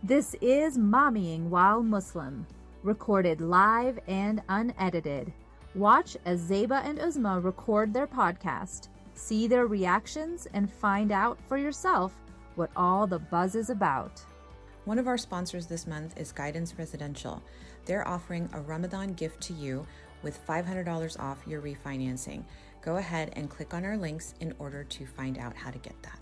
This is Mommying While Muslim, recorded live and unedited. Watch as Zeba and Uzma record their podcast, see their reactions, and find out for yourself what all the buzz is about. One of our sponsors this month is Guidance Residential. They're offering a Ramadan gift to you with $500 off your refinancing. Go ahead and click on our links in order to find out how to get that.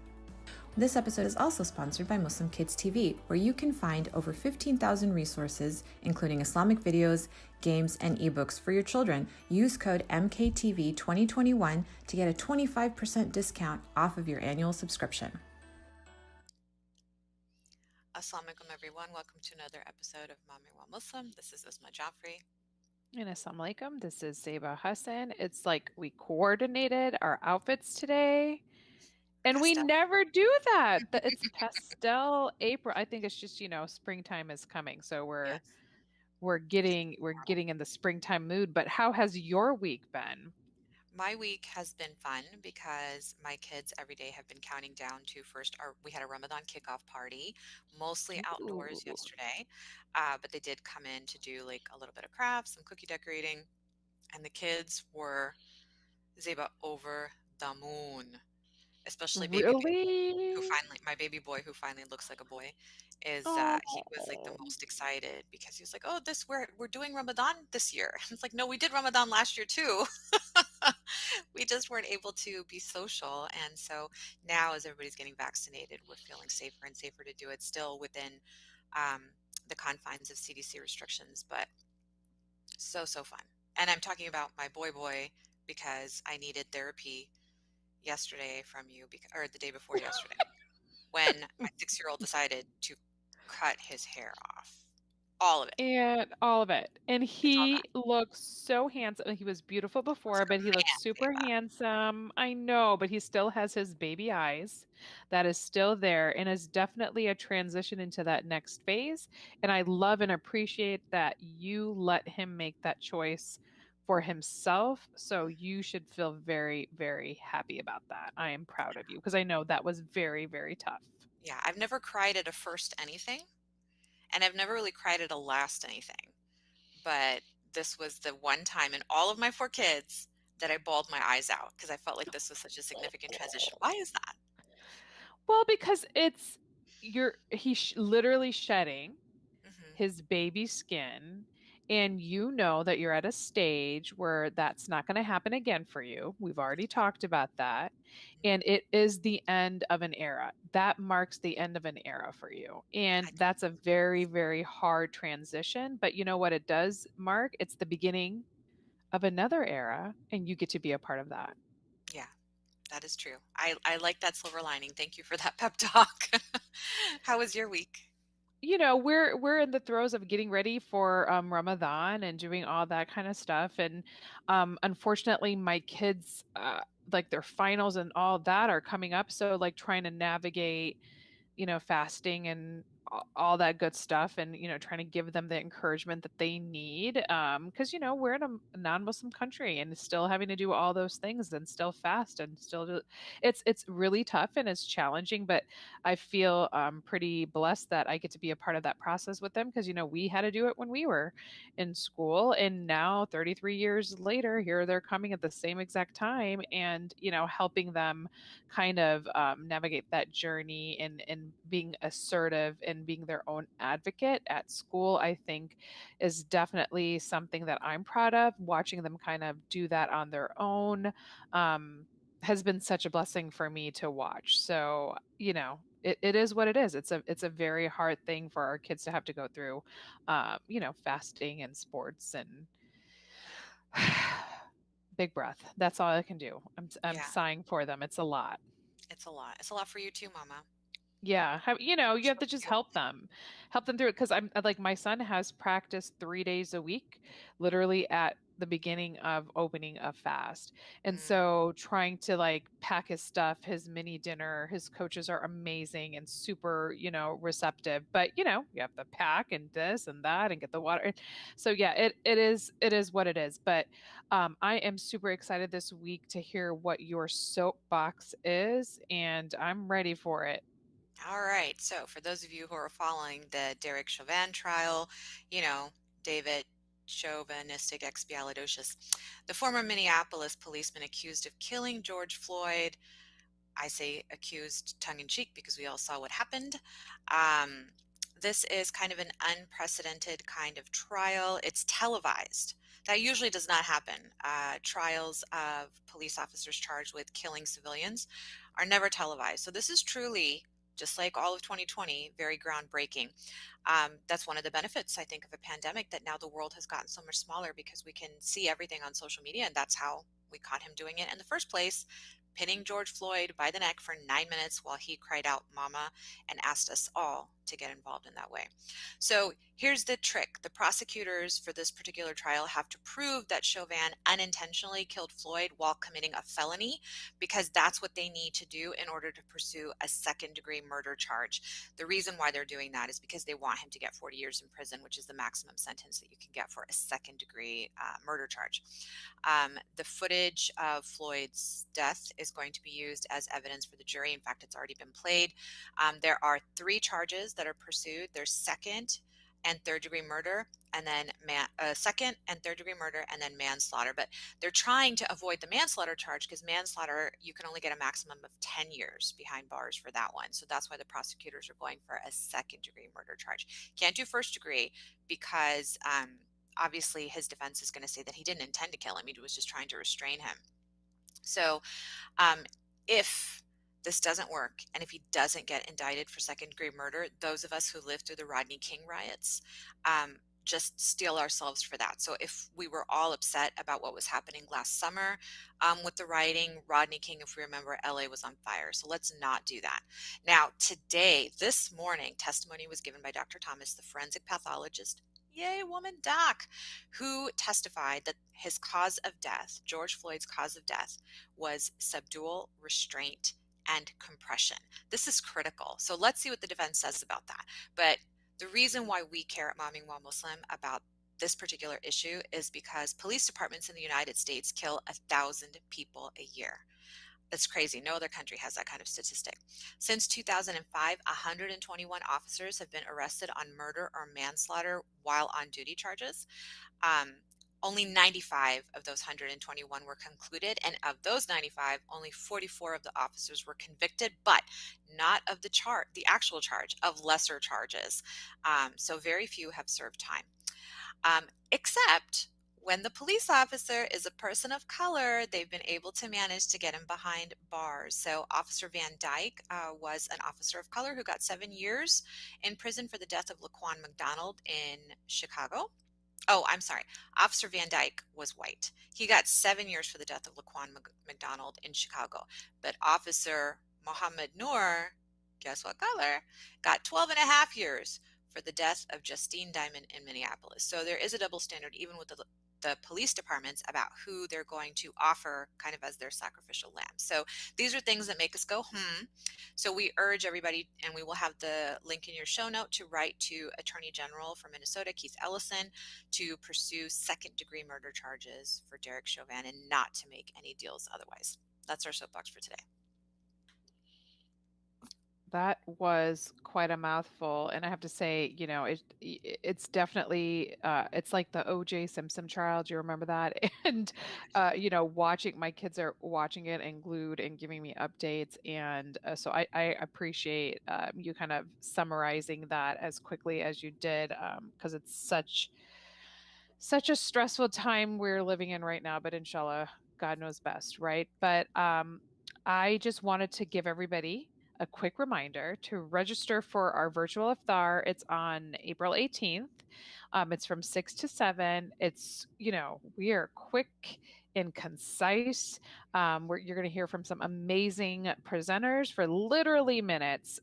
This episode is also sponsored by Muslim Kids TV, where you can find over 15,000 resources, including Islamic videos, games, and ebooks for your children. Use code MKTV2021 to get a 25% discount off of your annual subscription. Assalamu alaikum everyone. Welcome to another episode of Mommyingwhilemuslim. This is Uzma Jaffrey. And assalamu alaikum. This is Zeba Hassan. It's like we coordinated our outfits today. And we never do that. It's pastel April. I think it's just, springtime is coming. So we're getting in the springtime mood. But how has your week been? My week has been fun because my kids every day have been counting down to we had a Ramadan kickoff party, mostly outdoors yesterday. But they did come in to do like a little bit of crafts, some cookie decorating. And the kids were, Zeba, over the moon. Especially my baby boy who finally looks like a boy he was like the most excited because he was like, oh, we're doing Ramadan this year. It's like, no, we did Ramadan last year too. We just weren't able to be social. And so now as everybody's getting vaccinated, we're feeling safer and safer to do it still within the confines of CDC restrictions, but so fun. And I'm talking about my boy because I needed therapy yesterday from you, or the day before yesterday, when my 6-year-old decided to cut his hair off. All of it. And he looks so handsome. He was beautiful before, but he looks super handsome. I know, but he still has his baby eyes. That is still there and is definitely a transition into that next phase. And I love and appreciate that you let him make that choice for himself. So you should feel very, very happy about that. I am proud of you because I know that was very, very tough. Yeah, I've never cried at a first anything, and I've never really cried at a last anything. But this was the one time in all of my 4 kids that I bawled my eyes out because I felt like this was such a significant transition. Why is that? Well, because he's literally shedding his baby skin. And you know that you're at a stage where that's not going to happen again for you. We've already talked about that. And it is the end of an era. That marks the end of an era for you. And that's a very, very hard transition. But you know what it does mark? It's the beginning of another era. And you get to be a part of that. Yeah, that is true. I like that silver lining. Thank you for that pep talk. How was your week? We're in the throes of getting ready for Ramadan and doing all that kind of stuff. And unfortunately, my kids, like their finals and all that are coming up. So like trying to navigate, fasting and all that good stuff and, trying to give them the encouragement that they need. Because, we're in a non-Muslim country and still having to do all those things and still fast and still do, it's really tough and it's challenging, but I feel pretty blessed that I get to be a part of that process with them because, we had to do it when we were in school and now 33 years later, here they're coming at the same exact time and, helping them kind of navigate that journey and being assertive and being their own advocate at school, I think is definitely something that I'm proud of. Watching them kind of do that on their own has been such a blessing for me to watch. So, it is what it is. It's a very hard thing for our kids to have to go through, fasting and sports and big breath. That's all I can do. I'm sighing for them. It's a lot. It's a lot. It's a lot for you too, Mama. Yeah. You have to just help them through it. Cause I'm like, my son has practiced 3 days a week, literally at the beginning of opening a fast. And so trying to like pack his stuff, his mini dinner, his coaches are amazing and super, receptive, but you have to pack and this and that and get the water. So yeah, it is what it is. But I am super excited this week to hear what your soapbox is and I'm ready for it. All right. So, for those of you who are following the Derek Chauvin trial, you know, David chauvinistic expialidocious, the former Minneapolis policeman accused of killing George Floyd. I say accused tongue in cheek because we all saw what happened. Um, this is kind of an unprecedented kind of trial. It's televised. That usually does not happen. Trials of police officers charged with killing civilians are never televised. So this is truly, just like all of 2020, very groundbreaking. That's one of the benefits, I think, of a pandemic, that now the world has gotten so much smaller because we can see everything on social media, and that's how we caught him doing it in the first place, pinning George Floyd by the neck for 9 minutes while he cried out "Mama" and asked us all to get involved in that way. So here's the trick. The prosecutors for this particular trial have to prove that Chauvin unintentionally killed Floyd while committing a felony, because that's what they need to do in order to pursue a second-degree murder charge. The reason why they're doing that is because they want him to get 40 years in prison, which is the maximum sentence that you can get for a second-degree murder charge. The footage of Floyd's death is going to be used as evidence for the jury. In fact, it's already been played. There are 3 charges that are pursued. There's second and third degree murder, and then second and third degree murder, and then manslaughter. But they're trying to avoid the manslaughter charge, because manslaughter, you can only get a maximum of 10 years behind bars for that one. So that's why the prosecutors are going for a second degree murder charge. Can't do first degree because obviously his defense is going to say that he didn't intend to kill him. He was just trying to restrain him. So if this doesn't work, and if he doesn't get indicted for second degree murder, those of us who lived through the Rodney King riots just steel ourselves for that. So if we were all upset about what was happening last summer with the rioting, Rodney King, if we remember, LA was on fire. So let's not do that. Now, today, this morning, testimony was given by Dr. Thomas, the forensic pathologist, yay, woman doc, who testified that his cause of death, George Floyd's cause of death, was subdual, restraint, and compression. This is critical. So let's see what the defense says about that. But the reason why we care at Mommyingwhilemuslim about this particular issue is because police departments in the United States kill 1,000 people a year. That's crazy. No other country has that kind of statistic. Since 2005, 121 officers have been arrested on murder or manslaughter while on duty charges. Only 95 of those 121 were concluded, and of those 95, only 44 of the officers were convicted, but not of the actual charge, of lesser charges. So very few have served time. Except when the police officer is a person of color, they've been able to manage to get him behind bars. So Officer Van Dyke was an officer of color who got 7 years in prison for the death of Laquan McDonald in Chicago. Oh, I'm sorry. Officer Van Dyke was white. He got 7 years for the death of Laquan McDonald in Chicago. But Officer Mohammed Noor, guess what color, got 12 and a half years for the death of Justine Diamond in Minneapolis. So there is a double standard even with the police departments about who they're going to offer kind of as their sacrificial lamb. So these are things that make us go, So we urge everybody, and we will have the link in your show note, to write to Attorney General for Minnesota, Keith Ellison, to pursue second-degree murder charges for Derek Chauvin and not to make any deals otherwise. That's our soapbox for today. That was quite a mouthful, and I have to say, it's definitely it's like the O.J. Simpson trial. Do you remember that? And watching, my kids are watching it and glued and giving me updates, and so I appreciate you kind of summarizing that as quickly as you did, because it's such a stressful time we're living in right now. But inshallah, God knows best, right? But I just wanted to give everybody a quick reminder to register for our virtual iftar. It's on April 18th. It's from 6 to 7. It's, we are quick and concise. You're going to hear from some amazing presenters for literally minutes.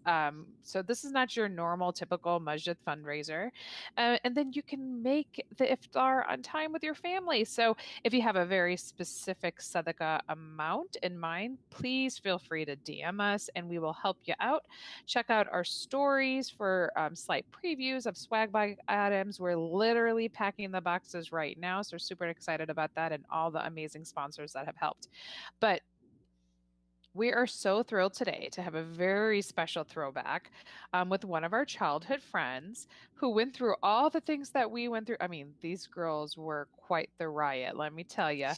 So this is not your normal, typical masjid fundraiser. And then you can make the iftar on time with your family. So if you have a very specific sadaqah amount in mind, please feel free to DM us and we will help you out. Check out our stories for slight previews of swag bag items. We're literally packing the boxes right now. So we're super excited about that and all the amazing sponsors that have helped. But We are so thrilled today to have a very special throwback with one of our childhood friends who went through all the things that we went through. I mean, these girls were quite the riot, let me tell you.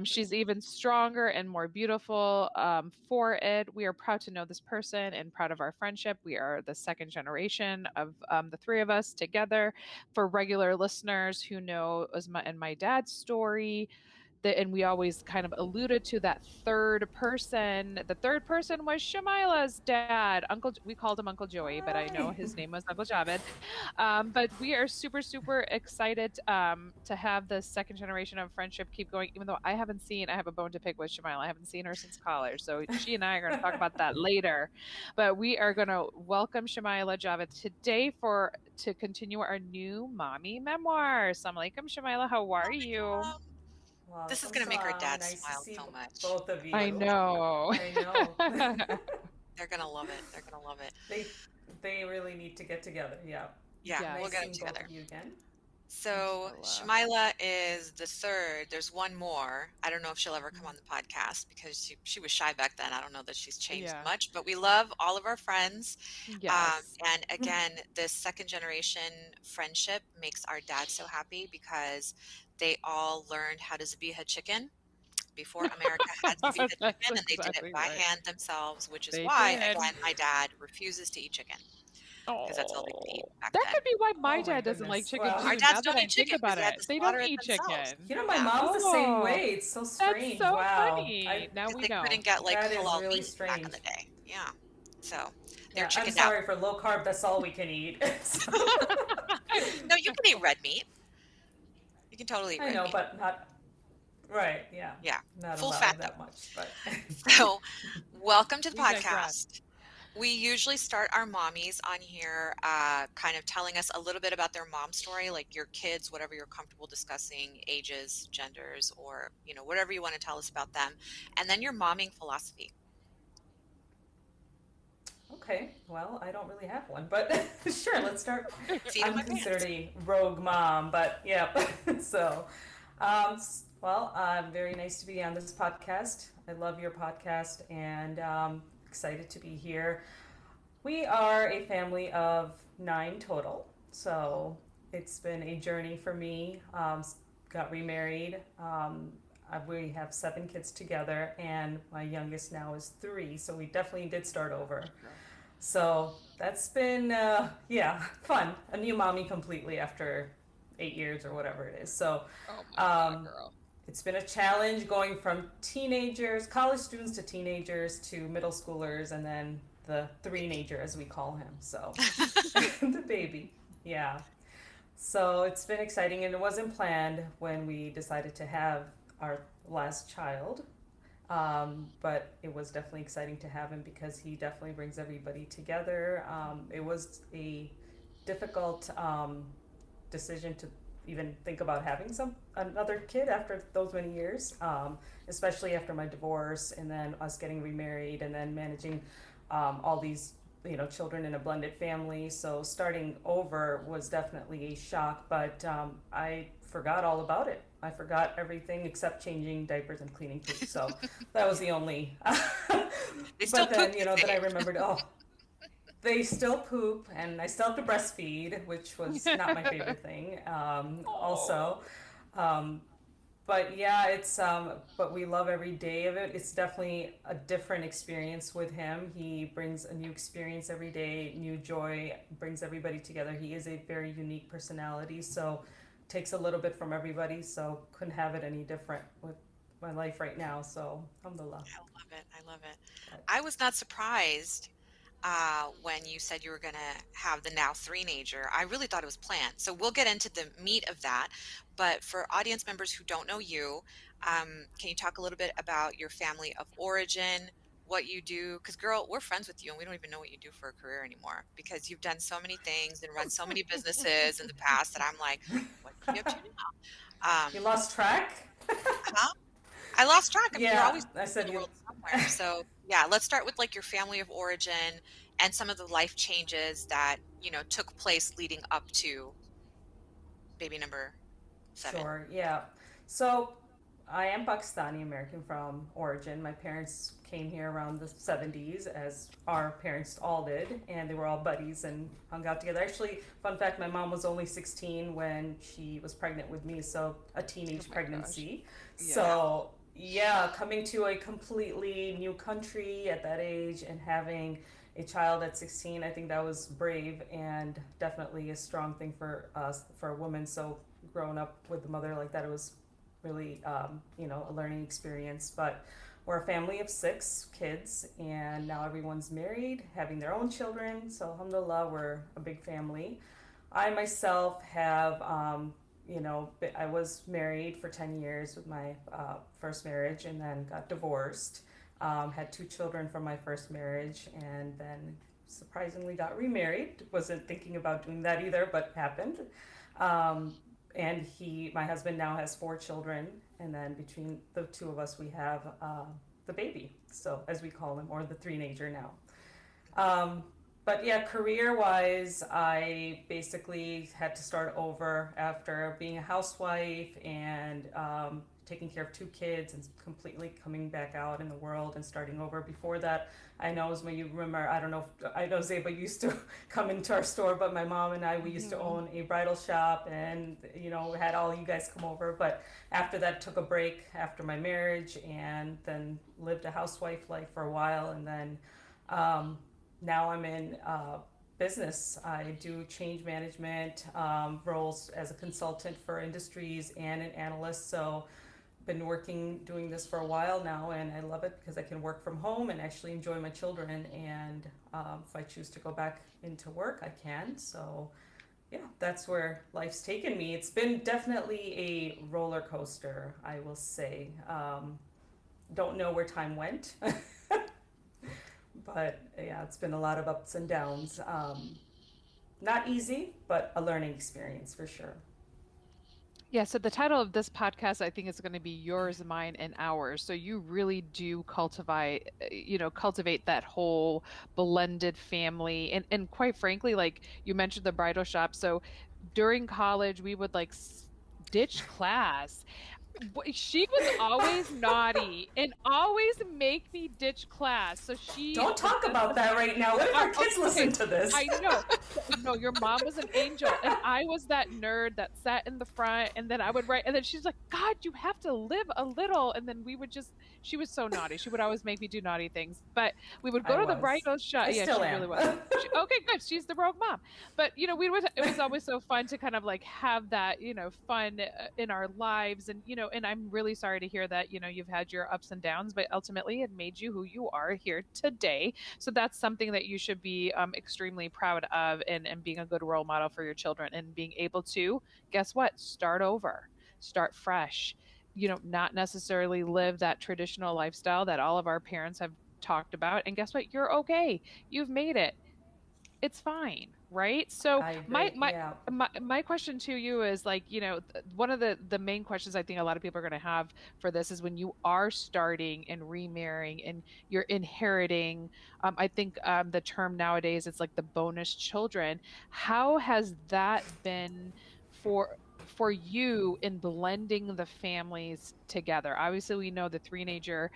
She's even stronger and more beautiful for it. We are proud to know this person and proud of our friendship. We are the second generation of the three of us together. For regular listeners who know Uzma and my dad's story, and we always kind of alluded to that third person. The third person was Shamila's dad. We called him Uncle Joey, but I know his name was Uncle Javed. But we are super, super excited to have the second generation of friendship keep going, even though I have a bone to pick with Shamila. I haven't seen her since college. So she and I are going to talk about that later. But we are going to welcome Shamila Javed today to continue our new mommy memoir. Assalamu alaikum, Shamila. How are you? This is Welcome, going to make our salam. dad Nice to smile see so much. both of I you. know. I know. They're going to love it. They're going to love it. They really need to get together. Yeah. Yeah, Yes. we'll Nice get them seeing both together. of you again. So Shamila is the third. There's one more. I don't know if she'll ever come on the podcast because she was shy back then. I don't know that she's changed Yeah. much, but we love all of our friends. Yes. And again, this second generation friendship makes our dad so happy because they all learned how to zabiha chicken before America had zabiha That's chicken, and they did it exactly by right. hand themselves, which is They why, did. again, my dad refuses to eat chicken because that's all they could eat Oh, back that then. could be why my Oh my dad doesn't like goodness. chicken Well, Our too. Now dads that don't I eat think chicken because about they had it, to they slaughter don't it eat themselves. chicken. my Yeah, mom's the same Oh, way. It's so that's strange. so Wow. funny. Now because we they know. couldn't get like That is halal really meat back in strange. the day. Yeah, so they're Yeah, I'm chickened out. sorry for low carb. That's all we can eat. So- No, you can eat red meat. You can totally eat I red know, meat. but not right. Yeah, Yeah, not full fat allowed though. that much. But So, welcome to the We digress. podcast. We usually start our mommies on here kind of telling us a little bit about their mom story, like your kids, whatever you're comfortable discussing, ages, genders, or whatever you want to tell us about them, and then your momming philosophy. okay, well, I don't really have one, but sure, let's start. Seat in I'm my considered pants. a rogue mom, but yeah. So, well, very nice to be on this podcast. I love your podcast and excited to be here. We are a family of 9 total, so it's been a journey for me. Got remarried. We have 7 kids together, and my youngest now is 3, so we definitely did start over. So that's been, yeah, fun. A new mommy completely after 8 years or whatever it is. So Oh my God, um, girl. it's been a challenge going from teenagers, college students to teenagers to middle schoolers, and then the three-nager, as we call him. So the baby. Yeah. So it's been exciting, and it wasn't planned when we decided to have our last child. But it was definitely exciting to have him because he definitely brings everybody together. It was a difficult decision to even think about having another kid after those many years, especially after my divorce and then us getting remarried and then managing all these children in a blended family. So starting over was definitely a shock, but I forgot all about it. I forgot everything except changing diapers and cleaning poop. So that was the only. They still But then poop the then I same. remembered. Oh, they still poop, and I still have to breastfeed, which was not my favorite thing. Also, um, but yeah, it's but we love every day of it. It's definitely a different experience with him. He brings a new experience every day, new joy, brings everybody together. He is a very unique personality, so takes a little bit from everybody. So couldn't have it any different with my life right now. So alhamdulillah. I love it. I love it. But, I was not surprised when you said you were going to have the now three-nager. I really thought it was planned. So we'll get into the meat of that. But for audience members who don't know you, can you talk a little bit about your family of origin, what you do? Because, girl, we're friends with you and we don't even know what you do for a career anymore because you've done so many things and run so many businesses in the past that I'm like, what are you up to now? you lost track? Huh? I lost track. I mean, you're Yeah, always I in said the you. world somewhere. So, yeah, let's start with like your family of origin and some of the life changes that, took place leading up to baby number 7. Sure, yeah. So I am Pakistani American from origin. My parents came here around the 70s, as our parents all did, and they were all buddies and hung out together. Actually, fun fact, my mom was only 16 when she was pregnant with me, so a teenage pregnancy. Yeah. So, yeah, coming to a completely new country at that age and having a child at 16, I think that was brave and definitely a strong thing for us, for a woman. So, growing up with a mother like that, it was really, a learning experience. But we're a family of 6 kids, and now everyone's married, having their own children. So, alhamdulillah, we're a big family. I myself have, I was married for 10 years with my first marriage and then got divorced. Had 2 children from my first marriage and then surprisingly got remarried. Wasn't thinking about doing that either, but happened. And my husband now has 4 children, and then between the 2 of us, we have the baby, so as we call him, or the three-nager now. But yeah, career-wise, I basically had to start over after being a housewife and taking care of 2 kids and completely coming back out in the world and starting over. Before that, I know as when you remember, I know Zeba used to come into our store, but my mom and I, we used to own a bridal shop and, we had all you guys come over. But after that, took a break after my marriage and then lived a housewife life for a while. And then now I'm in business. I do change management roles as a consultant for industries and an analyst. So been doing this for a while now, and I love it because I can work from home and actually enjoy my children. And if I choose to go back into work, I can. So yeah, that's where life's taken me. It's been definitely a roller coaster, I will say. Don't know where time went. But yeah, it's been a lot of ups and downs. Not easy, but a learning experience for sure. Yeah, so the title of this podcast, I think, is going to be Yours, Mine, and Ours. So you really do cultivate that whole blended family. And quite frankly, like you mentioned the bridal shop. So during college, we would ditch class. She was always naughty and always make me ditch class. So Don't talk about that right now. What if our kids listen to this? I know. No, your mom was an angel, and I was that nerd that sat in the front, and then I would write, and then she's like, "God, you have to live a little." And then she was so naughty. She would always make me do naughty things. But we would go to the bridal shop. Yeah, she really was. Okay, good. She's the rogue mom. But it was always so fun to kind of have that fun in our lives, and and I'm really sorry to hear that you've had your ups and downs, but ultimately it made you who you are here today. So that's something that you should be extremely proud of, and being a good role model for your children, and being able to, guess what, start over, start fresh, not necessarily live that traditional lifestyle that all of our parents have talked about. And guess what, you're okay, you've made it, it's fine, right? So my question to you is one of the main questions I think a lot of people are going to have for this is, when you are starting and remarrying and you're inheriting, I think the term nowadays, it's like the bonus children. How has that been for you in blending the families together? Obviously, we know the three-nager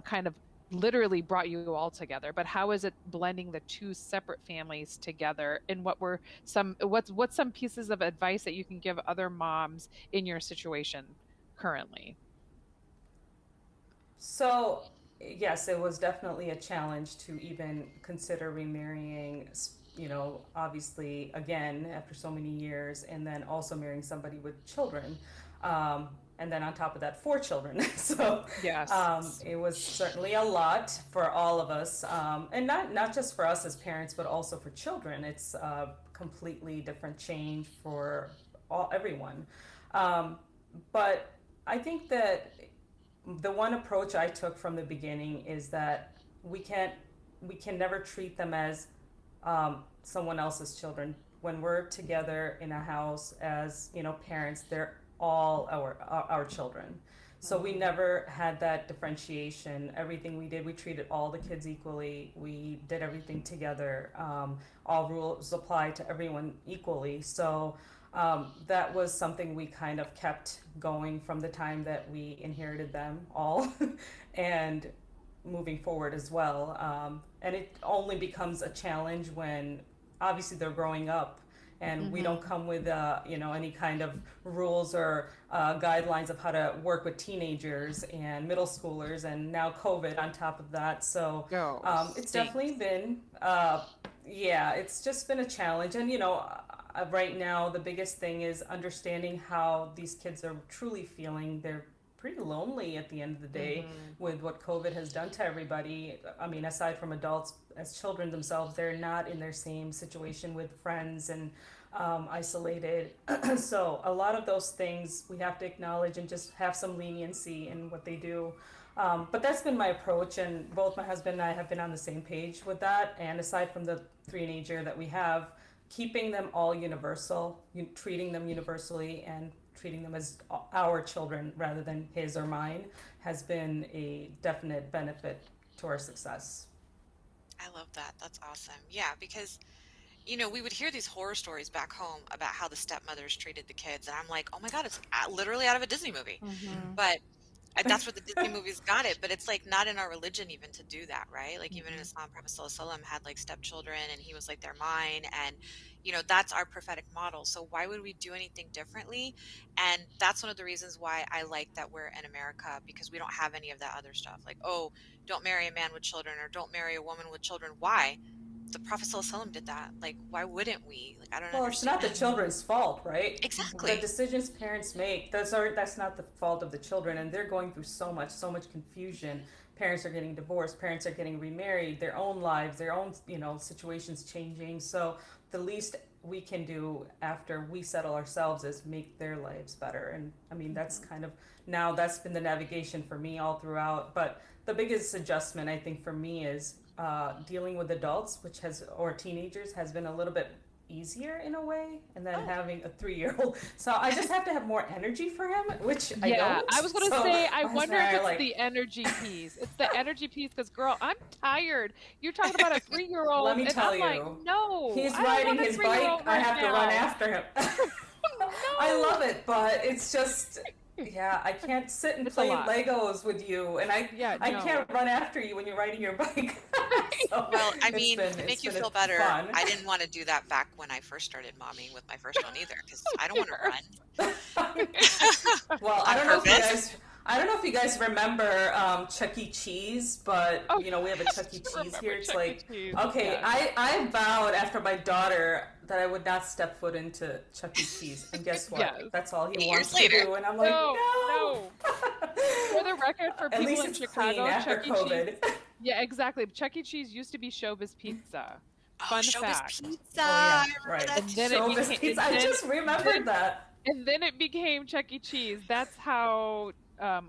kind of literally brought you all together, but how is it blending the 2 separate families together? And what's some pieces of advice that you can give other moms in your situation currently? So yes, it was definitely a challenge to even consider remarrying, obviously again after so many years, and then also marrying somebody with children. And then on top of that, 4 children. So yes, it was certainly a lot for all of us, and not just for us as parents, but also for children. It's a completely different change for everyone. But I think that the one approach I took from the beginning is that we can never treat them as someone else's children. When we're together in a house as parents, they're all our children. So we never had that differentiation. Everything we did, we treated all the kids equally. We did everything together. All rules apply to everyone equally. So that was something we kind of kept going from the time that we inherited them all. And moving forward as well. And it only becomes a challenge when obviously they're growing up and we don't come with any kind of rules or guidelines of how to work with teenagers and middle schoolers, and now COVID on top of that. So it's definitely been it's just been a challenge. And right now the biggest thing is understanding how these kids are truly feeling. They're pretty lonely at the end of the day with what COVID has done to everybody. I mean, aside from adults, as children themselves, they're not in their same situation with friends and isolated. So a lot of those things we have to acknowledge and just have some leniency in what they do. But that's been my approach, and both my husband and I have been on the same page with that. And aside from the three-nager that we have, keeping them all universal, treating them universally and treating them as our children rather than his or mine has been a definite benefit to our success. I love that. That's awesome. Yeah, because we would hear these horror stories back home about how the stepmothers treated the kids, and I'm like, oh my God, it's literally out of a Disney movie. But that's where the Disney movies got it, but it's like not in our religion even to do that, right? Like even in Islam, Prophet Sallallahu Alaihi Wasallam had like stepchildren, and he was like, they're mine, and that's our prophetic model. So why would we do anything differently? And that's one of the reasons why I like that we're in America, because we don't have any of that other stuff. Like, oh, don't marry a man with children, or don't marry a woman with children. Why? The Prophet Sallallahu Alaihi Wasallam did that. Like, why wouldn't we? Like, I don't Well, understand. it's not the children's fault, right? Exactly. The decisions parents make, that's not the fault of the children, and they're going through so much confusion. Parents are getting divorced, parents are getting remarried, their own lives, their own, situations changing. So the least we can do after we settle ourselves is make their lives better. And I mean, that's kind of, now that's been the navigation for me all throughout. But the biggest adjustment I think for me is dealing with adults, or teenagers, has been a little bit easier in a way, and then having a 3-year-old, so I just have to have more energy for him, which I don't. I was gonna say, I wonder if it's the energy piece. It's the energy piece, because girl, I'm tired. You're talking about a 3-year-old. Let me tell you, like, no, he's riding his bike. I have to run after him. No. I love it, but it's just. Yeah, I can't sit and play Legos with you, and I can't run after you when you're riding your bike. So well, I mean, to make you feel better, fun. I didn't want to do that back when I first started momming with my first one either, because I don't want to run. Well, I don't know if you guys remember Chuck E. Cheese, but we have a Chuck E. Cheese here. It's like, okay, I vowed after my daughter that I would not step foot into Chuck E. Cheese, and guess what? Yes. That's all he wants to do, and I'm like, no. For the record, for people in Chicago, Chuck E. Cheese. Yeah, exactly. Chuck E. Cheese used to be Showbiz Pizza. Fun fact. Pizza. Oh, yeah, right. And then Showbiz Pizza. I just remembered that. And then it became Chuck E. Cheese. That's how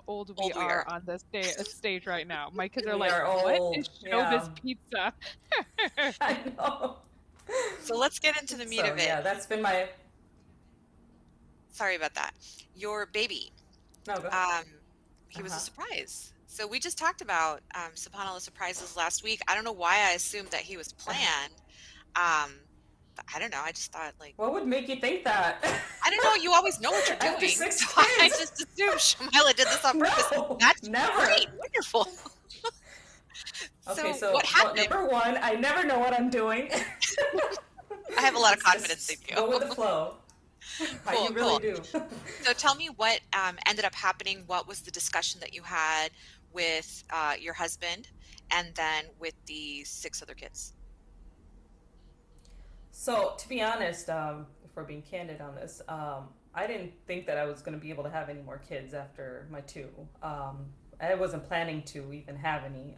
old we are on this stage right now. My kids are like, what is Showbiz Pizza? I know. So let's get into the meat of it. Yeah, that's been my. Sorry about that. Your baby. No, go ahead. He was a surprise. So we just talked about SubhanAllah surprises last week. I don't know why I assumed that he was planned. But I don't know. I just thought like. What would make you think that? I don't know. You always know what you're doing. So I just assumed Shamila did this on purpose. No, That's never. Great. Wonderful. Okay, so what happened? Number one, I never know what I'm doing. I have a lot of confidence in you. Go with the flow. Cool, you really do. So tell me what ended up happening. What was the discussion that you had with your husband, and then with the 6 other kids? So to be honest, if we're being candid on this, I didn't think that I was going to be able to have any more kids after my 2. I wasn't planning to even have any,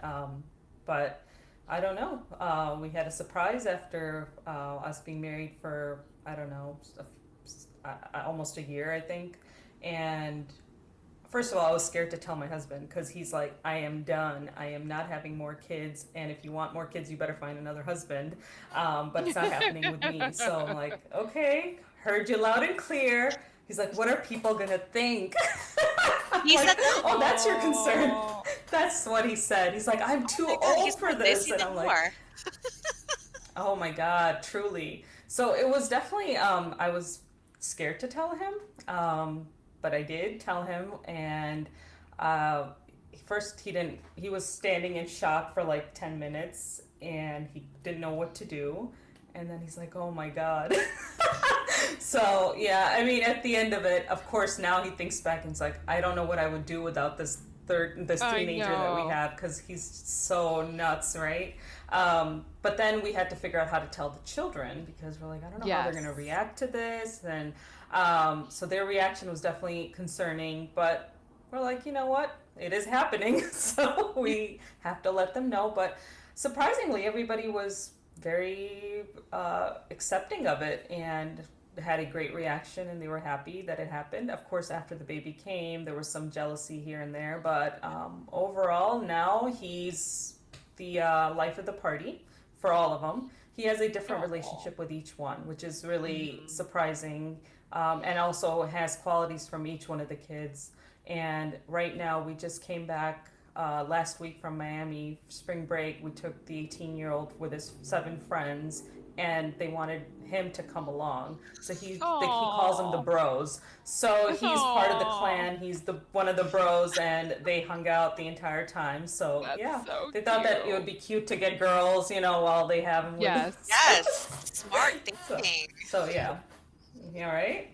but I don't know. We had a surprise after us being married for, I don't know, almost a year, I think. And first of all, I was scared to tell my husband, because he's like, I am done. I am not having more kids. And if you want more kids, you better find another husband. But it's not happening with me. So I'm like, okay, heard you loud and clear. He's like, what are people going to think? He said, oh, that's your concern. That's what he said. He's like, I'm too old for this. And I'm like, oh my God, truly. So it was definitely, I was scared to tell him, but I did tell him, and first he was standing in shock for like 10 minutes and he didn't know what to do. And then he's like, oh my God. So, yeah, I mean, at the end of it, of course, now he thinks back and he's like, I don't know what I would do without this teenager that we have, because he's so nuts, right? But then we had to figure out how to tell the children, because we're like, I don't know how they're going to react to this. And so their reaction was definitely concerning, but we're like, you know what? It is happening, so we have to let them know. But surprisingly, everybody was very accepting of it and had a great reaction, and they were happy that it happened. Of course, after the baby came, there was some jealousy here and there, but overall, now he's the life of the party for all of them. He has a different relationship with each one, which is really surprising, and also has qualities from each one of the kids. And right now, we just came back last week from Miami spring break. We took the 18-year-old with his 7 friends, and they wanted him to come along. So he calls them the bros. So he's part of the clan. He's one of the bros, and they hung out the entire time. So they thought that it would be cute to get girls, while they have him. Yes, smart thinking. So yeah, all right.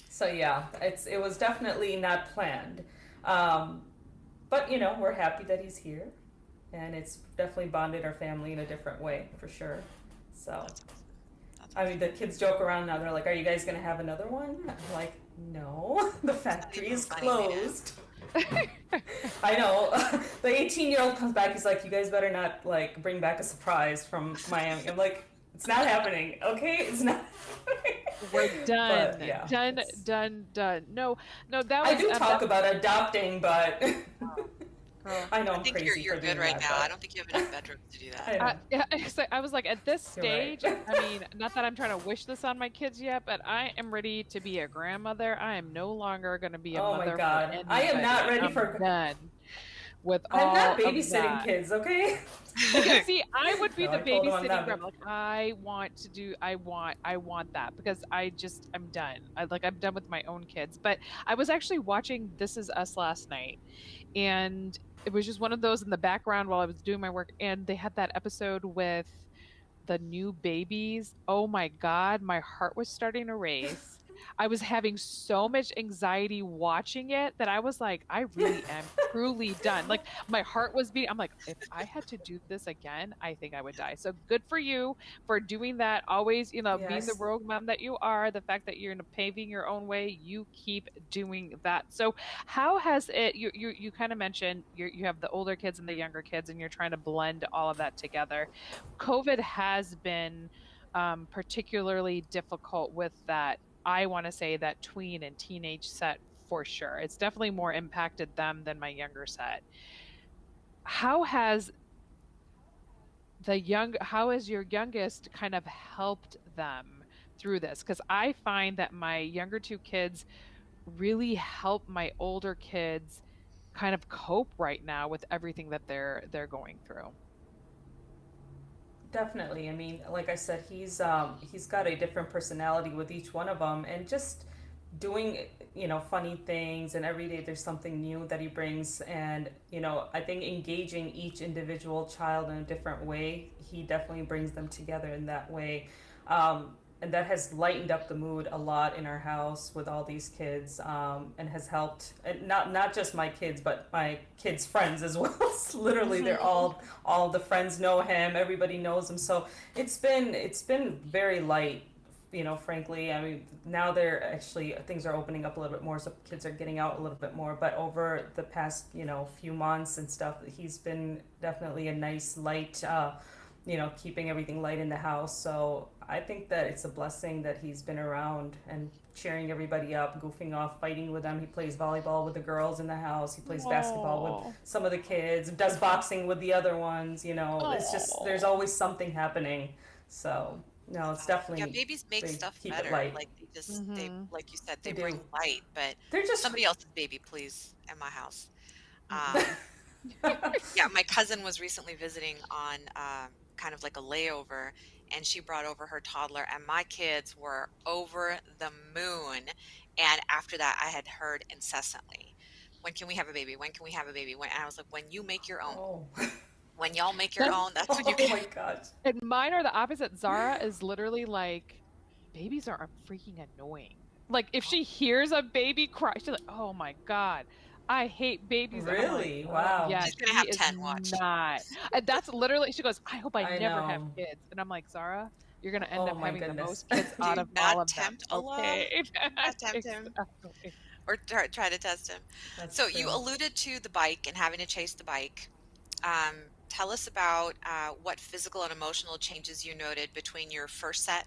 So yeah, it was definitely not planned. But, we're happy that he's here, and it's definitely bonded our family in a different way, for sure. So, I mean, the kids joke around now. They're like, are you guys going to have another one? I'm like, no, the factory is closed. I know. The 18-year-old comes back. He's like, you guys better not, bring back a surprise from Miami. I'm like, it's not happening, okay? It's not happening. We're done. But, yeah, done. No, that was... I do talk about adopting, but... I know I think you're good right now. I don't think you have enough bedrooms to do that. I was like, at this stage, right. I mean, not that I'm trying to wish this on my kids yet, but I am ready to be a grandmother. I am no longer going to be a mother. Oh my God. I am not ready for... done with I'm all not babysitting of that. Kids, okay? See, I would be the babysitting grandma. Like, I want that, because I'm done. I'm done with my own kids. But I was actually watching This Is Us last night, and it was just one of those in the background while I was doing my work, and they had that episode with the new babies. Oh my God, my heart was starting to race. I was having so much anxiety watching it that I was like, I really am truly done. Like, my heart was beating. I'm like, if I had to do this again, I think I would die. So good for you for doing that. Always, being the rogue mom that you are, the fact that you're paving your own way, you keep doing that. So how has it, you kind of mentioned you have the older kids and the younger kids, and you're trying to blend all of that together. COVID has been particularly difficult with that. I want to say that tween and teenage set, for sure. It's definitely more impacted them than my younger set. How has your youngest kind of helped them through this? Because I find that my younger 2 kids really help my older kids kind of cope right now with everything that they're going through. Definitely. I mean, like I said, he's got a different personality with each one of them, and just doing, funny things, and every day there's something new that he brings. And, I think engaging each individual child in a different way, he definitely brings them together in that way. And that has lightened up the mood a lot in our house with all these kids, and has helped, not just my kids, but my kids' friends as well. Literally, they're all the friends know him. Everybody knows him. So it's been very light, frankly. I mean, now things are opening up a little bit more, so kids are getting out a little bit more. But over the past, few months and stuff, he's been definitely a nice light, keeping everything light in the house. So I think that it's a blessing that he's been around and cheering everybody up, goofing off, fighting with them. He plays volleyball with the girls in the house. He plays basketball with some of the kids, does boxing with the other ones. It's just, there's always something happening. So no, it's definitely... Yeah, babies make stuff better. Like, they just, they, like you said, they bring light, but they're just... somebody else's baby, please, in my house. Yeah, my cousin was recently visiting on kind of like a layover, and she brought over her toddler, and my kids were over the moon. And after that, I had heard incessantly. When can we have a baby? When can we have a baby? When, and I was like, when you make your own. Oh. When y'all make your That's own, that's when you Oh can. my gosh. And mine are the opposite. Zara is literally like, babies are freaking annoying. Like if she hears a baby cry, she's like, "Oh my God, I hate babies." And I'm like, Really? Wow. yeah, She's gonna she have is 10, watch. not. And that's literally, she goes, "I hope I I never have know. kids." And I'm like, Zara, you're gonna end Oh up my having the goodness. most kids out Do of all not of them. tempt Allah. Okay. Do not tempt him Exactly. or try to test him. That's So you true. alluded to the bike and having to chase the bike. Um, Tell us about what physical and emotional changes you noted between your first set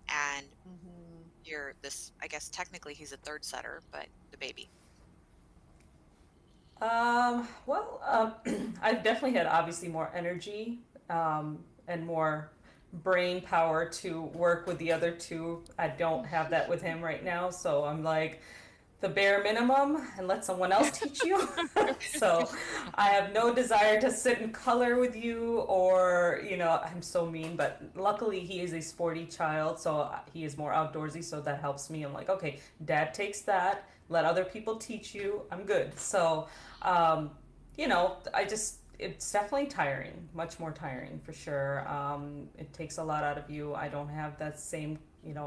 and Mhm. your this. I guess technically he's a third setter, but the baby. Well, I've definitely had obviously more energy, and more brain power to work with the other two. I don't have that with him right now, so I'm like the bare minimum and let someone else teach you. So I have no desire to sit and color with you, or, I'm so mean, but luckily he is a sporty child, so he is more outdoorsy, so that helps me. I'm like, okay, dad takes that, let other people teach you, I'm good. So, um, it's definitely tiring, much more tiring for sure. It takes a lot out of you. I don't have that same,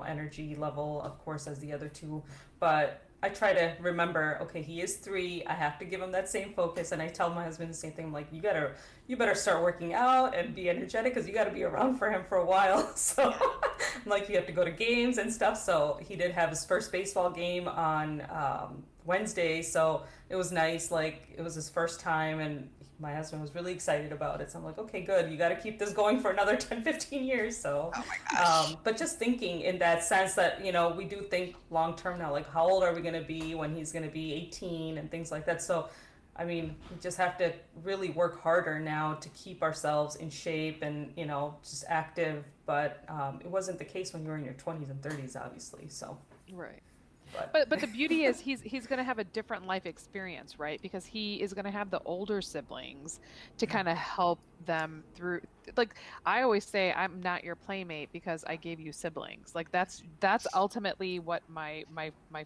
energy level, of course, as the other two, but I try to remember, okay, he is 3. I have to give him that same focus, and I tell my husband the same thing. I'm like, you better start working out and be energetic because you got to be around for him for a while. So, I'm like, you have to go to games and stuff. So he did have his first baseball game on Wednesday, so it was nice. Like it was his first time, and my husband was really excited about it. So I'm like, okay, good. You got to keep this going for another 10, 15 years. So, Oh my gosh. but just thinking in that sense that, we do think long term now, like how old are we going to be when he's going to be 18 and things like that. So, I mean, we just have to really work harder now to keep ourselves in shape and, just active. But it wasn't the case when you were in your 20s and 30s, obviously. So, Right. but But the beauty is he's going to have a different life experience, right? Because he is going to have the older siblings to kind of help them through. Like I always say, I'm not your playmate because I gave you siblings. Like that's ultimately what my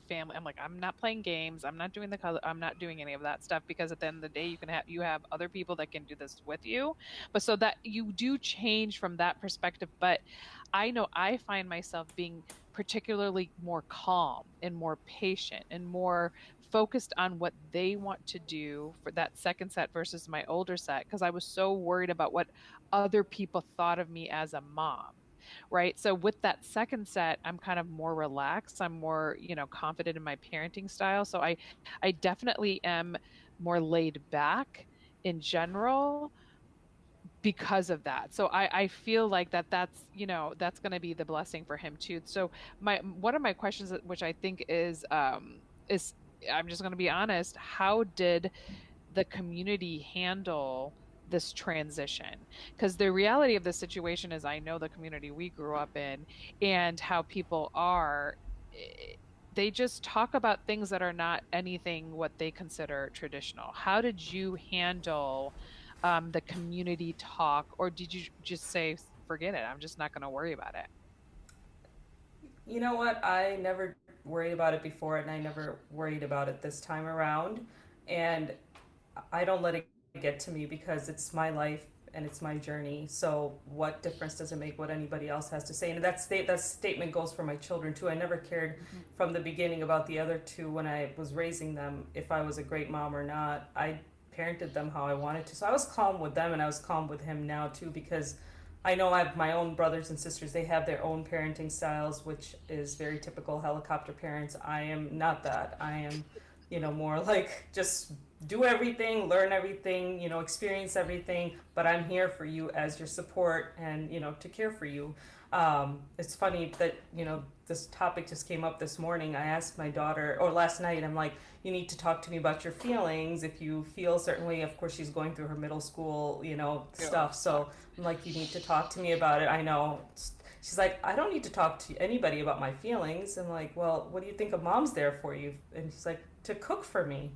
family. I'm like, I'm not playing games. I'm not doing the color. I'm not doing any of that stuff because at the end of the day, you have other people that can do this with you. But so that you do change from that perspective. But I know I find myself being particularly more calm and more patient and more focused on what they want to do for that second set versus my older set because I was so worried about what other people thought of me as a mom. Right. So with that second set, I'm kind of more relaxed. I'm more, confident in my parenting style. So I definitely am more laid back in general because of that. So I feel like that's going to be the blessing for him too. So one of my questions, which I think is I'm just going to be honest, how did the community handle this transition? Because the reality of the situation is I know the community we grew up in and how people are. They just talk about things that are not anything what they consider traditional. How did you handle the community talk, or did you just say, forget it, I'm just not going to worry about it? you know what? I never worried about it before, and I never worried about it this time around. And I don't let it get to me because it's my life and it's my journey. So what difference does it make what anybody else has to say? And that statement goes for my children too. I never cared from the beginning about the other two when I was raising them if I was a great mom or not. I parented them how I wanted to. So I was calm with them, and I was calm with him now too because I know I have my own brothers and sisters. They have their own parenting styles, which is very typical helicopter parents. I am not that. I am, more like just do everything, learn everything, experience everything, but I'm here for you as your support and, to care for you. It's funny that, this topic just came up this morning. I asked my daughter, or last night, I'm like, you need to talk to me about your feelings. If you feel certainly, of course, she's going through her middle school, stuff. So I'm like, you need to talk to me about it. I know. She's like, I don't need to talk to anybody about my feelings. I'm like, well, what do you think a mom's there for you? And she's like, to cook for me.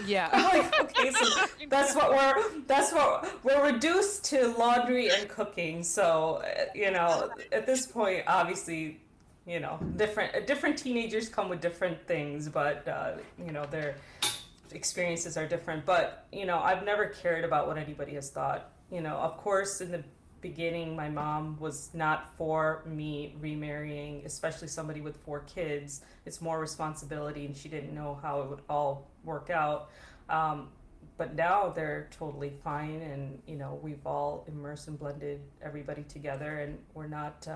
Yeah. I'm like, okay, so that's what we're reduced to, laundry and cooking. So, at this point, obviously, different teenagers come with different things, but they're experiences are different. But, I've never cared about what anybody has thought. Of course, in the beginning, my mom was not for me remarrying, especially somebody with 4 kids. It's more responsibility, and she didn't know how it would all work out. But now they're totally fine, and we've all immersed and blended everybody together, and we're not.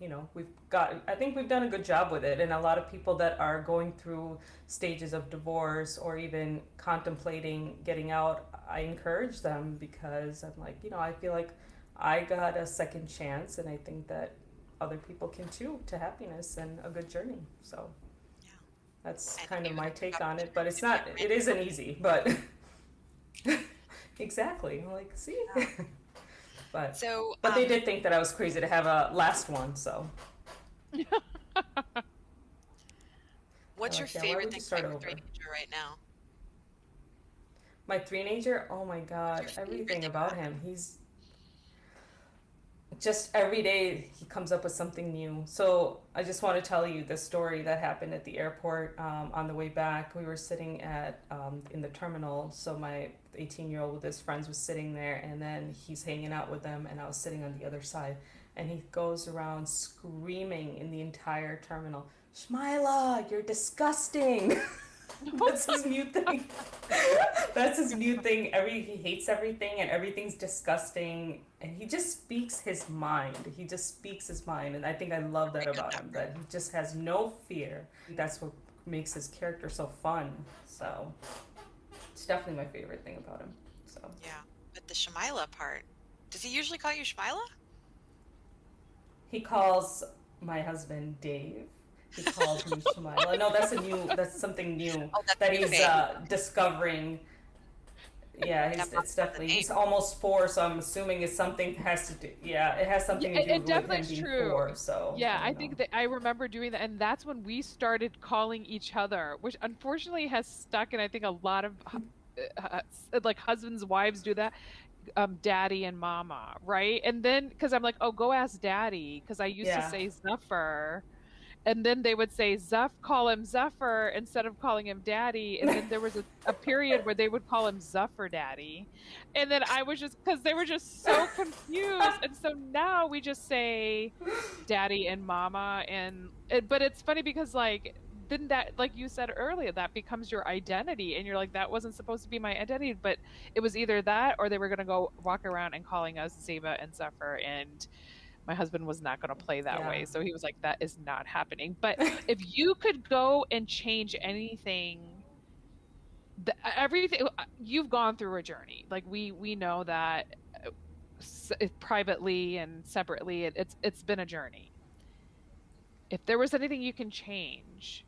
I think we've done a good job with it. And a lot of people that are going through stages of divorce or even contemplating getting out, I encourage them, because I'm like, I feel like I got a second chance, and I think that other people can too, to happiness and a good journey. So Yeah. that's And kind of even my if you take got on the it. But chance it's to not, get it married, isn't easy, but exactly. I'm like, see? yeah. But So, they did think that I was crazy to have a last one, so they're what's your like, yeah, why favorite would you thing start about your over? teenager right now? My teenager, oh my What's God, your favorite everything thing about about him? him. He's just every day he comes up with something new. So I just want to tell you the story that happened at the airport. On the way back, we were sitting at in the terminal. So my 18-year-old with his friends was sitting there, and then he's hanging out with them, and I was sitting on the other side, and he goes around screaming in the entire terminal, "Shmila, you're disgusting." That's his new thing. That's his new thing. He hates everything, and everything's disgusting, and he just speaks his mind. He just speaks his mind, and I think I love that about him. That he just has no fear. That's what makes his character so fun. So it's definitely my favorite thing about him. So Yeah. But the Shamila part, does he usually call you Shamila? he calls my husband Dave. He calls me Shemila. No, that's something new Oh, that's a that new he's thing. discovering. Yeah, That it's pops on the definitely, name. he's almost 4, so I'm assuming it's something has to do. Yeah, it has Yeah, something to do it with him definitely is being true. 4. So Yeah, I I don't know. think that I remember doing that, and that's when we started calling each other, which unfortunately has stuck, and I think a lot of like husbands, wives do that, daddy and mama, right? And then because I'm like, oh, go ask daddy, because I used to Yeah, say Zephyr, and then they would say call him Zephyr instead of calling him daddy, and then there was a period where they would call him Zephyr daddy, and then I was just because they were just so confused, and so now we just say daddy and mama, but it's funny because like then that, like you said earlier, that becomes your identity, and you're like, that wasn't supposed to be my identity, but it was either that or they were going to go walk around and calling us Zeba and Zephyr, and my husband was not going to play that yeah. way. So he was like, that is not happening. But if you could go and change anything, everything, you've gone through a journey. Like we know that privately and separately, it's been a journey. If there was anything you can change,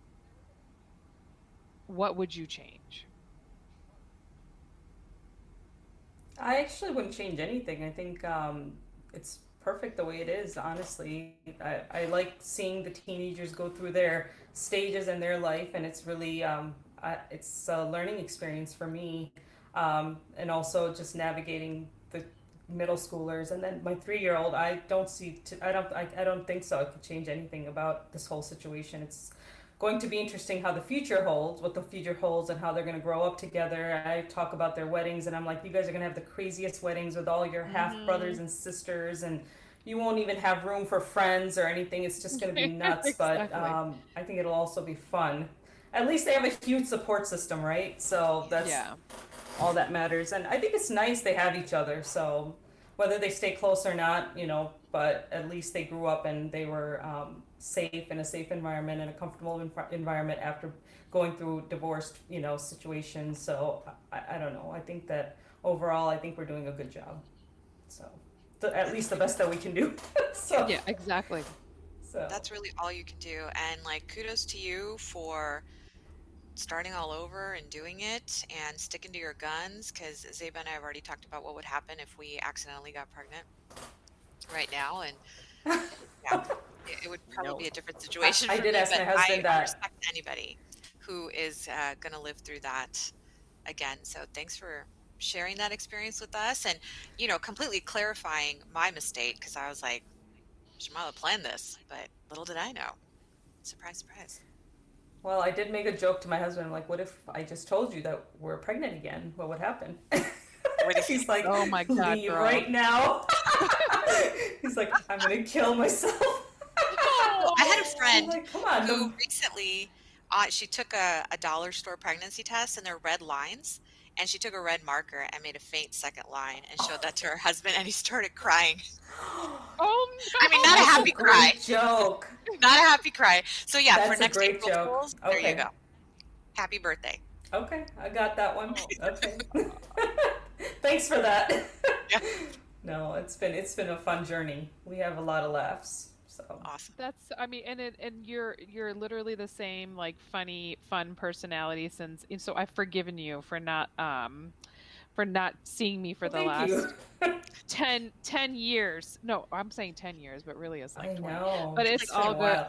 what would you change? I actually wouldn't change anything. I think it's perfect the way it is, honestly. I like seeing the teenagers go through their stages in their life, and it's really it's a learning experience for me, and also just navigating the middle schoolers, and then my 3-year-old. I don't think so. I could change anything about this whole situation. It's going to be interesting how the future holds, what the future holds, and how they're going to grow up together. I talk about their weddings, and I'm like, you guys are going to have the craziest weddings with all your half brothers Hmm. and sisters, and you won't even have room for friends or anything. It's just going to be nuts, but Exactly. I think it'll also be fun. At least they have a huge support system, right? So that's Yeah. all that matters. And I think it's nice they have each other. So whether they stay close or not, but at least they grew up and they were safe in a safe environment and a comfortable environment after going through divorced, situations. So I don't know. I think that overall, I think we're doing a good job. So at least the best that we can do. so Yeah, exactly. so That's really all you can do. And like, kudos to you for starting all over and doing it and sticking to your guns. Because Zeba and I have already talked about what would happen if we accidentally got pregnant right now. And yeah, it would probably No. be a different situation I for did me, ask but my I husband that. respect anybody who is going to live through that again. So thanks for sharing that experience with us and, completely clarifying my mistake because I was like, Shamala planned this, but little did I know. Surprise, surprise. Well, I did make a joke to my husband. I'm like, what if I just told you that we're pregnant again? What would happen? He's like, oh my God, leave girl. right now. He's like, I'm going to kill myself. I had a friend like, come on, who recently, she took a dollar store pregnancy test and there were red lines. And she took a red marker and made a faint second line and showed that to her husband, and he started crying. Oh no! I mean, not a happy cry. Joke. Not a happy cry. So yeah, That's for next a great April joke. Fools, there you go. Happy birthday. Okay, I got that one. Okay. Thanks for that. Yeah. No, it's been a fun journey. We have a lot of laughs. So Awesome. That's, I mean, and you're literally the same, like, funny, fun personality since, and so I've forgiven you for not seeing me for the last 10 years. No, I'm saying 10 years, but really it's like 20. know. But it's all good.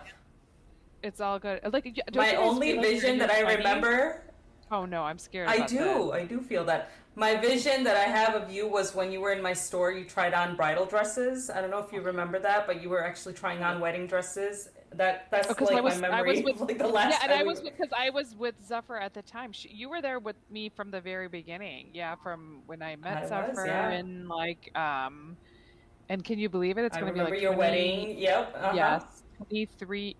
It's all good. Like, my only vision that I remember. Oh no, I'm scared. I do feel that. My vision that I have of you was when you were in my store, you tried on bridal dresses. I don't know if you remember that, but you were actually trying on wedding dresses. That's like my memory of like the last time. Yeah, and because I was with Zephyr at the time. You were there with me from the very beginning. Yeah, from when I met Zephyr and like and can you believe it? It's going to be like your wedding. Yep. Yes. 23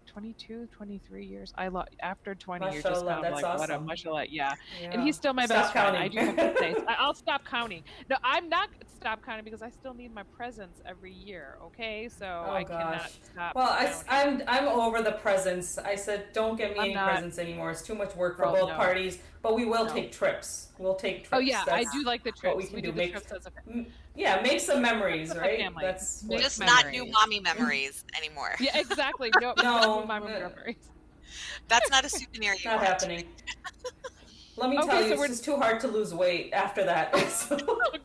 years. After 20 years, just kind of like, awesome. What a mashallah. Yeah. And he's still my best friend. I do have to say, I'll stop counting. No, I'm not stop counting because I still need my presents every year. Okay, so I cannot stop. Well, I'm over the presents. I said, don't get me any presents anymore. It's too much work for both parties. But we will take trips. We'll take trips. Oh yeah, I do like the trips. What we can do. The trips as a family. Yeah, make some memories, right? That's just not new mommy memories anymore. Yeah, exactly. No, mommy memories. That's not a souvenir. Not happening. Let me tell you, it's just too hard to lose weight after that.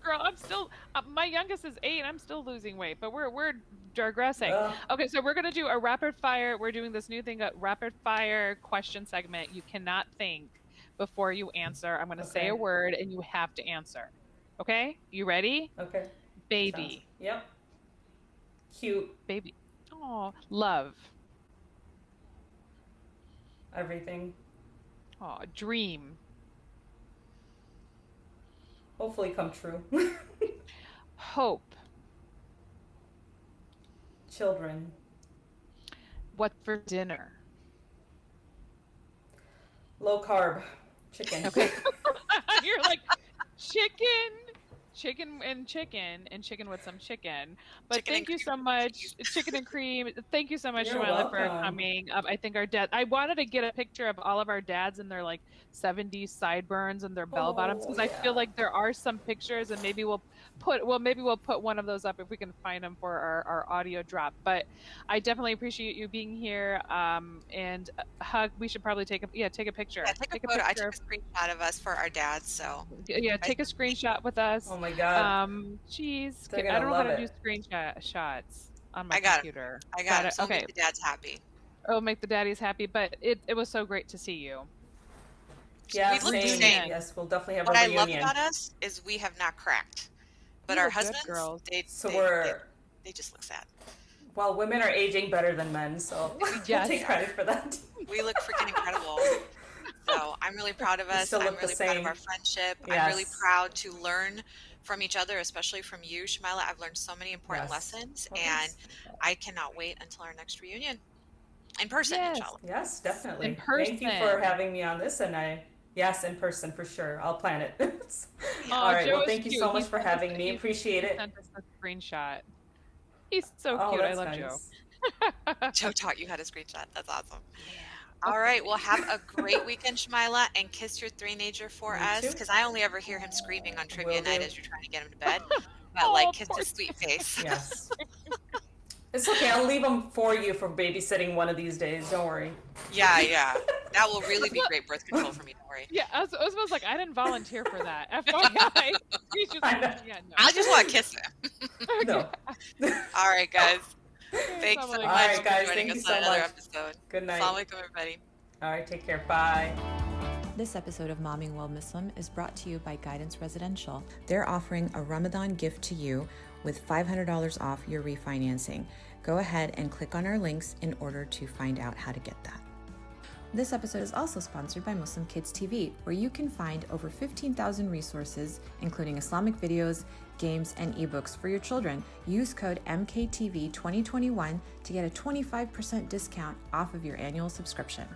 Girl, I'm still. My youngest is 8. I'm still losing weight, but we're digressing. Okay, so we're gonna do a rapid fire. We're doing this new thing, a rapid fire question segment. You cannot think before you answer. I'm gonna say a word, and you have to answer. Okay, you ready? Okay. Baby. Yep. Cute. Baby. Oh, love. Everything. Oh, dream. Hopefully come true. Hope. Children. What for dinner? Low carb. Chicken. Okay. You're like, chicken and chicken with some chicken. But thank you so much. Chicken and cream. Thank you so much, Shemila, for coming. I think our dad, I wanted to get a picture of all of our dads in their like 70s sideburns and their bell bottoms because I feel like there are some pictures, and maybe we'll put one of those up if we can find them for our audio drop. But I definitely appreciate you being here. And Hug, we should probably take a picture. Yeah, take a photo. I took a screenshot of us for our dads. So yeah, take a screenshot with us. Oh my God. Jeez, I don't know how to do screenshots on my computer. I got it. So okay. Make the dads happy. Oh, make the daddies happy. But it was so great to see you. Yeah, we look the same. Yes, we'll definitely have a reunion. What I love about us is we have not cracked. But our husbands, they just look sad. Well, women are aging better than men, so we'll take credit for that. We look freaking incredible. So I'm really proud of us. I'm really proud of our friendship. Yes. I'm really proud to learn from each other, especially from you, Shemila. I've learned so many important lessons, and I cannot wait until our next reunion. In person, inshallah. Yes, definitely. In person. Thank you for having me on this, and yes, in person for sure. I'll plan it. All right. Well, thank you so much for having me. Appreciate it. Sent us a screenshot. He's so cute. I love Joe. Joe taught you how to screenshot. That's awesome. Yeah. All right. Well, have a great weekend, Shemila, and kiss your three-nager for us, because I only ever hear him screaming on trivia night as you're trying to get him to bed. But like, kiss his sweet face. Yes. It's okay. I'll leave him for you for babysitting one of these days. Don't worry. Yeah. That will really be great birth control for me. Don't worry. Yeah, I was like, I didn't volunteer for that. FYI. I just want to kiss him. No. All right, guys. Thanks so much for joining us on another episode. Good night. Assalamu alaikum, everybody. All right, take care. Bye. This episode of Mommyingwhilemuslim is brought to you by Guidance Residential. They're offering a Ramadan gift to you with $500 off your refinancing. Go ahead and click on our links in order to find out how to get that. This episode is also sponsored by Muslim Kids TV, where you can find over 15,000 resources, including Islamic videos, games, and ebooks for your children. Use code MKTV2021 to get a 25% discount off of your annual subscription.